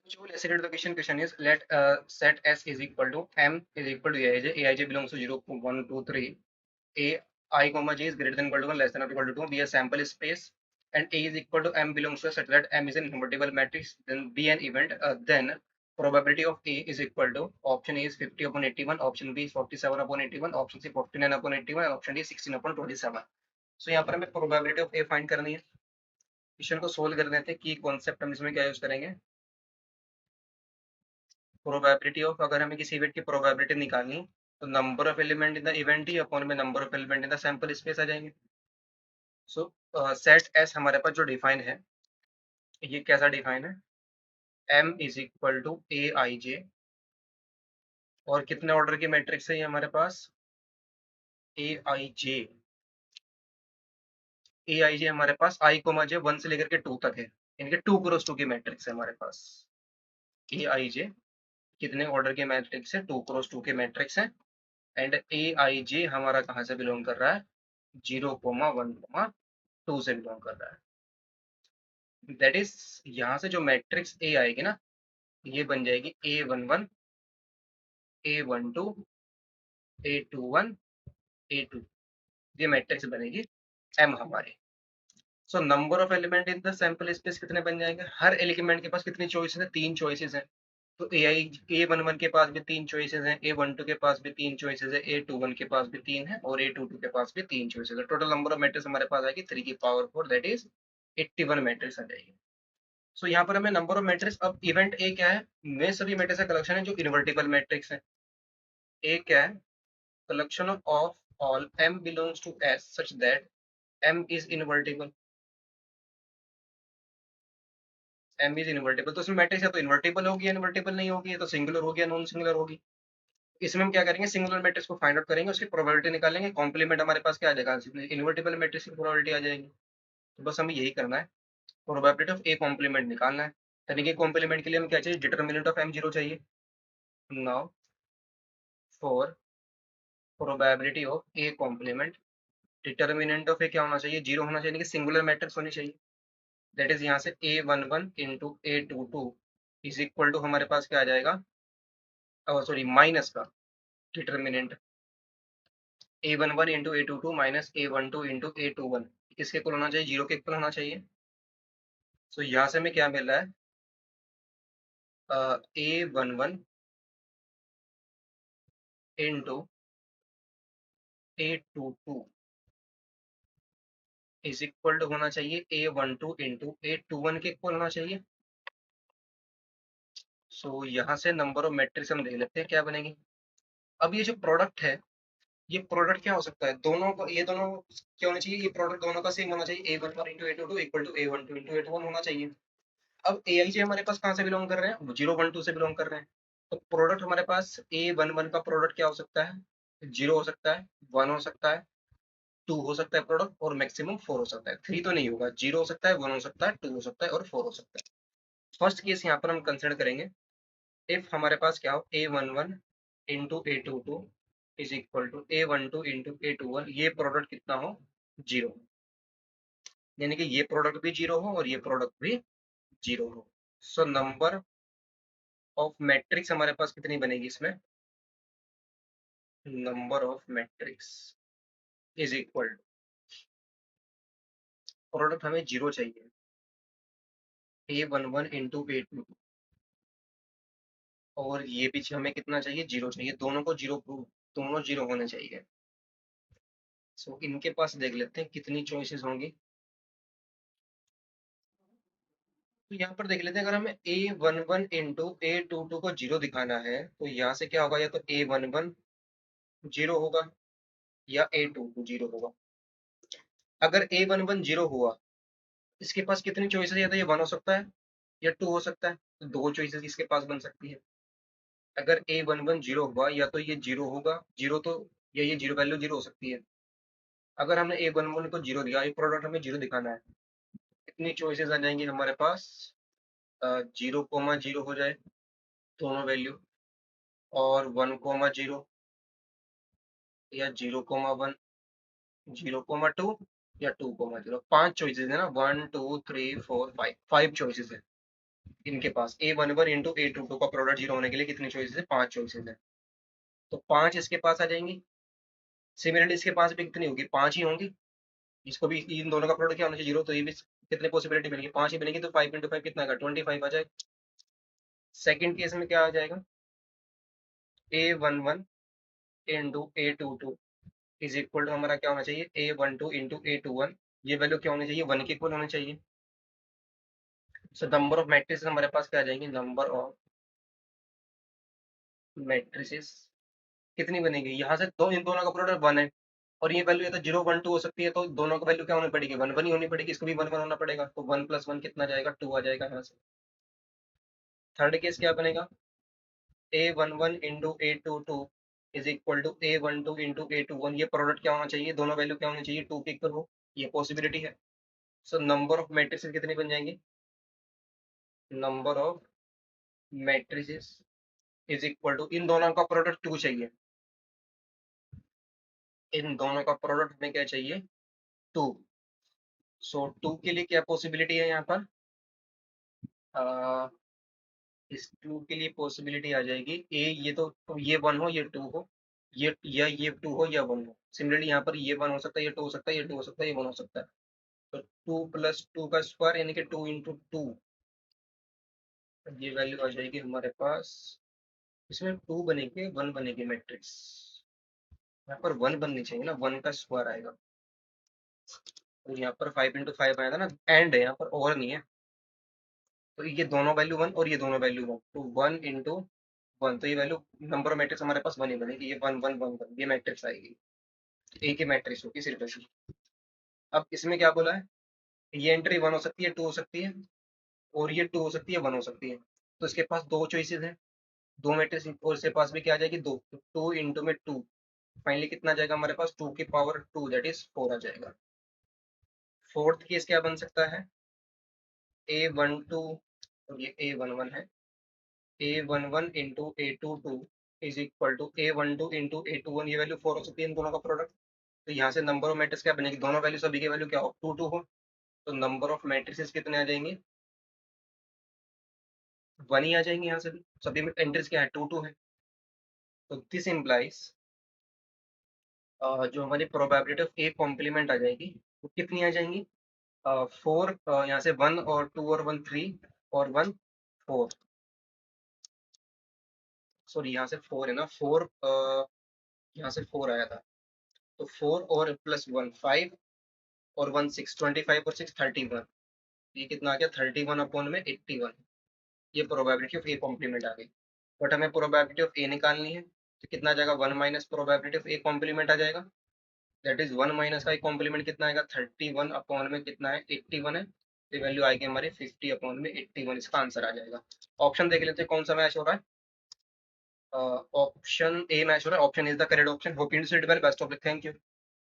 Usual acid education question is let set S is equal to M is equal to Aij. Aij belongs to 0, 1, 2, 3. A I comma j is greater than equal to 1, less than or equal to 2. Be a sample space, and A is equal to M belongs to such that M is an invertible matrix. Then be an event. Then probability of A is equal to option A is 50 upon 81, option B is 47 upon 81, option C 49 upon 81, option D 16 upon 27. So यहाँ पर हमें probability of A find करनी है. Question को solve कर देते हैं. की कॉन्सेप्ट हम इसमें क्या यूज करेंगे. प्रोबेबिलिटी ऑफ, अगर हमें किसी इवेंट की प्रोबेबिलिटी निकालनी तो number of element in the event ही अपॉन में number of element in the sample space आ जाएंगे. सो सेट एस हमारे पास जो डिफाइन है, ये कैसा डिफाइन है. एम इज इक्वल टू ए आई जे, और कितने ऑर्डर की मैट्रिक्स है ये हमारे पास. ए आई जे. ए आई जे हमारे पास आई कोमा जे 1 से लेकर के 2 तक है, इनके 2 क्रॉस 2 की मैट्रिक्स है हमारे पास. ए आई जे कितने ऑर्डर के मैट्रिक्स है, 2 क्रॉस 2 के मैट्रिक्स है. एंड ए आई जे हमारा कहाँ से बिलोंग कर रहा है, 0,1,2 से बिलोंग कर रहा है. दैट इज यहाँ से जो मैट्रिक्स ए आएगी ना, ये बन जाएगी A11, A12, A21, A2. ये मैट्रिक्स बनेगी M हमारे. So number of element in the sample space कितने बन जाएंगे. हर एलिमेंट के पास कितनी चॉइसेस है, 3 चॉइसेस है. तो A11 के पास भी 3 चॉइसेस है, A12 के पास भी 3 चॉइसेस है, A21 के पास भी 3 है, और A22 के पास भी 3 चॉइसेस है. टोटल नंबर ऑफ मैट्रिक्स हमारे पास आएगी 3 की पावर 4, दैट इज 81 मैट्रिक्स आ जाएगी. सो यहाँ पर हमें नंबर ऑफ मैट्रिक्स, अब इवेंट ए क्या है, वे सभी मैट्रिक्स का कलेक्शन है जो इन्वर्टिबल मैट्रिक्स है. ए क्या है, collection of all m belongs to S such that m is invertible. m is invertible, तो इसमें मैट्रिक्स है तो इन्वर्टिबल होगी या इन्वर्टिबल नहीं होगी, तो सिंगुलर होगी या नॉन सिंगुलर होगी. इसमें हम क्या करेंगे, सिंगुलर मैट्रिक्स को फाइंड आउट करेंगे, उसकी प्रोबेबिलिटी निकालेंगे. कॉम्प्लीमेंट हमारे पास क्या आ जाएगा, इन्वर्टिबल मैट्रिक्स की प्रोबेबिलिटी आ जाएगी. तो बस हमें यही करना है, प्रोबेबिलिटी ऑफ ए कॉम्प्लीमेंट निकालना है. यानी कि कॉम्प्लीमेंट के लिए हमें क्या चाहिए, डिटर्मिनेंट ऑफ m0 चाहिए. Now for probability of A complement, determinant of A क्या होना चाहिए, 0 होना चाहिए, कि सिंगुलर मैट्रिक्स होनी चाहिए. दैट इज यहाँ से A11 into A22 is equal to हमारे पास क्या आ जाएगा, सॉरी माइनस का determinant A11 into A22 minus A12 into A21 किसके इक्वल होना चाहिए, 0 के इक्वल होना चाहिए. सो यहाँ से हमें क्या मिल रहा है, A11 into A22 is equal to होना चाहिए A12 इंटू A21 के इक्वल होना चाहिए. सो यहाँ से नंबर ऑफ मैट्रिक्स हम देख लेते हैं क्या बनेगी. अब ये जो प्रोडक्ट है, ये प्रोडक्ट क्या हो सकता है, दोनों को, ये दोनों क्या होना चाहिए, ये प्रोडक्ट दोनों का सेम होना चाहिए. A11 into A22 equal to A12 into A21 होना चाहिए. अब ए आई जे हमारे पास कहाँ से बिलोंग कर रहे हैं, 0,1,2 से बिलोंग कर रहे हैं. तो प्रोडक्ट हमारे पास A11 का प्रोडक्ट क्या हो सकता है, 0 हो सकता है, 1 हो सकता है, 2 हो सकता है प्रोडक्ट, और मैक्सिमम 4 हो सकता है. 3 तो नहीं होगा, 0 हो सकता है, 1 हो सकता है, 2 हो सकता है, और 4 हो सकता है. फर्स्ट केस यहाँ पर हम कंसिडर करेंगे, इफ हमारे पास क्या हो, A11 into A22 is equal to A12 into A21, ये प्रोडक्ट कितना हो, 0. यानी कि ये प्रोडक्ट भी 0 हो और ये प्रोडक्ट भी 0 हो. सो नंबर ऑफ मैट्रिक्स हमारे पास कितनी बनेगी इसमें, number of matrix is equal to, product हमें 0 चाहिए, A11 इंटू A22, और ये भी हमें कितना चाहिए, 0 चाहिए. दोनों को 0 दोनों 0 होने चाहिए. सो इनके पास देख लेते हैं कितनी चॉइसेस होंगी. तो यहाँ पर देख लेते हैं, अगर हमें A11 इंटू A22 को 0 दिखाना है तो यहाँ से क्या होगा, या तो A11 0 होगा या A22 0 होगा. अगर A11 0 हुआ, इसके पास कितनी चॉइसेस है, या तो ये 1 हो सकता है या 2 हो सकता है. तो 2 चॉइसेस इसके पास बन सकती है. अगर A11 0 हुआ, या तो ये 0 होगा, 0 तो, या ये 0 वैल्यू 0 हो सकती है. अगर हमने A11 को 0 दिया, ये प्रोडक्ट हमें 0 दिखाना है, कितनी चॉइसेस आ जाएंगी हमारे पास, 0,0 हो जाए दोनों वैल्यू, और 1,0 या 0,1, 0,2 या 2,0. 5 चॉइसेस है ना, 1 2 3 4 5 चॉइसेस है. इनके पास A11 इंटू A22 का प्रोडक्ट जीरो होने के लिए कितनी चॉइसेस है? 5 चॉइसेस है। तो 5 इसके पास आ जाएंगी। सिमिलरली इसके पास भी कितनी होगी? 5 ही होंगी। इसको भी इन दोनों का प्रोडक्ट क्या होना चाहिए? जीरो। तो ये भी कितने पॉसिबिलिटी बनेगी? 5 ही बनेगी। तो 5 इंटू 5 कितना आएगा? 25 आ जाएगा। सेकंड केस में क्या आ जाएगा? A11 into A22 is equal to हमारा क्या होना चाहिए? A12 into A21। ये वैल्यू क्या होनी चाहिए? 1 के इक्वल होनी चाहिए। सो नंबर ऑफ मैट्रिसेस हमारे पास क्या आ जाएंगे? नंबर ऑफ मैट्रिसेस कितनी बनेगी? यहाँ से दो, इन दोनों का प्रोडक्ट 1 है और ये वैल्यू या तो 0 1 2 हो सकती है। तो दोनों का वैल्यू क्या होनी पड़ेगी? 1 1 ही होनी पड़ेगी। इसको भी 1 1 होना पड़ेगा। तो 1 प्लस 1 कितना जाएगा? 2 आ जाएगा यहाँ से। थर्ड केस क्या बनेगा? A11 into A22 is equal to A12 into A21। ये प्रोडक्ट क्या होना चाहिए? दोनों वैल्यू क्या होनी चाहिए? 2 के इक्वल हो। ये पॉसिबिलिटी है। सो नंबर ऑफ मैट्रिसेस कितनी बन जाएंगे? Number of matrices is equal to, इन दोनों का प्रोडक्ट 2 चाहिए। इन दोनों का प्रोडक्ट हमें क्या चाहिए? 2। सो 2 के लिए क्या पॉसिबिलिटी है यहाँ पर? आ, इस 2 के लिए पॉसिबिलिटी आ जाएगी ए, ये तो ये 1 हो, ये 2 हो, ये या ये 2 हो या 1 हो। सिमिलरली यहाँ पर ये 1 हो सकता है, ये 2 हो सकता है, ये 2 हो सकता है, ये 1 हो सकता है। तो 2 प्लस 2 का स्क्वायर यानी कि 2 इंटू 2, ये वैल्यू आ जाएगी हमारे पास। इसमें 2 बनेगी, 1 बनेगी मैट्रिक्स। यहाँ पर 1 बननी चाहिए ना, 1 का स्क्वायर आएगा। और यहाँ पर 5 इंटू 5 आया था ना, एंड है यहाँ पर, और नहीं है। तो ये दोनों वैल्यू 1 और ये दोनों वैल्यू 1, तो 1 इंटू 1। तो ये वैल्यू नंबर ऑफ मैट्रिक्स हमारे पास 1 ही बनेगी। ये 1 1 1 1 ये मैट्रिक्स आएगी। एक ही मैट्रिक्स होगी सिर्फ ऐसी। अब इसमें क्या बोला है? ये एंट्री 1 हो सकती है, 2 हो सकती है, और ये 2 हो सकती है, 1 हो सकती है। तो इसके पास दो चॉइसेस हैं, दो मैट्रिक्स, और इसके पास भी क्या आ जाएगी? 2। 2 इंटू में 2, फाइनली कितना आ जाएगा हमारे पास? 2 की पावर 2 दैट इज 4 आ जाएगा। फोर्थ केस क्या बन सकता है? A12 और ये A11 है। A11 into A22 is equal to A12 into A21। ये वैल्यू 4 हो सकती है इन दोनों का प्रोडक्ट। तो यहाँ से नंबर ऑफ मैट्रिक्स क्या बनेगी? दोनों वैल्यू, सभी के वैल्यू क्या हो? 2 2 हो। तो नंबर ऑफ मैट्रिसेस कितने आ जाएंगे? 1 ही आ जाएंगे यहाँ से भी। सभी में एंट्रीज क्या है? 2 2 है। तो दिस इम्प्लाइज जो हमारी प्रोबेबिलिटी ऑफ ए कॉम्प्लीमेंट आ जाएगी, वो कितनी आ जाएंगी? 4, यहाँ से 1 और 2 और 1 3 और 1 4। सॉरी, यहाँ से 4 है ना, 4 यहाँ से 4 आया था। तो 4 और प्लस 1 5 और 1 6, 25 और 6 31। ये कितना आ गया? 31 अपॉन में 81। ये प्रोबेबिलिटी ऑफ ए कॉम्प्लीमेंट आ गई। बट हमें प्रोबेबिलिटी ऑफ ए निकालनी है, तो कितना आ जाएगा? 1 minus probability of A complement आ जाएगा। दैट इज 1 माइनस का कॉम्प्लीमेंट कितना आएगा? 31 अपॉन में कितना है? 81 है। तो वैल्यू आएगी हमारी 50 अपॉन में 81। इसका आंसर आ जाएगा। ऑप्शन देख लेते हैं कौन सा मैच हो रहा है। ऑप्शन ए मैच हो रहा है। Option is the correct option. Hope you understood well. Best of luck. Thank you.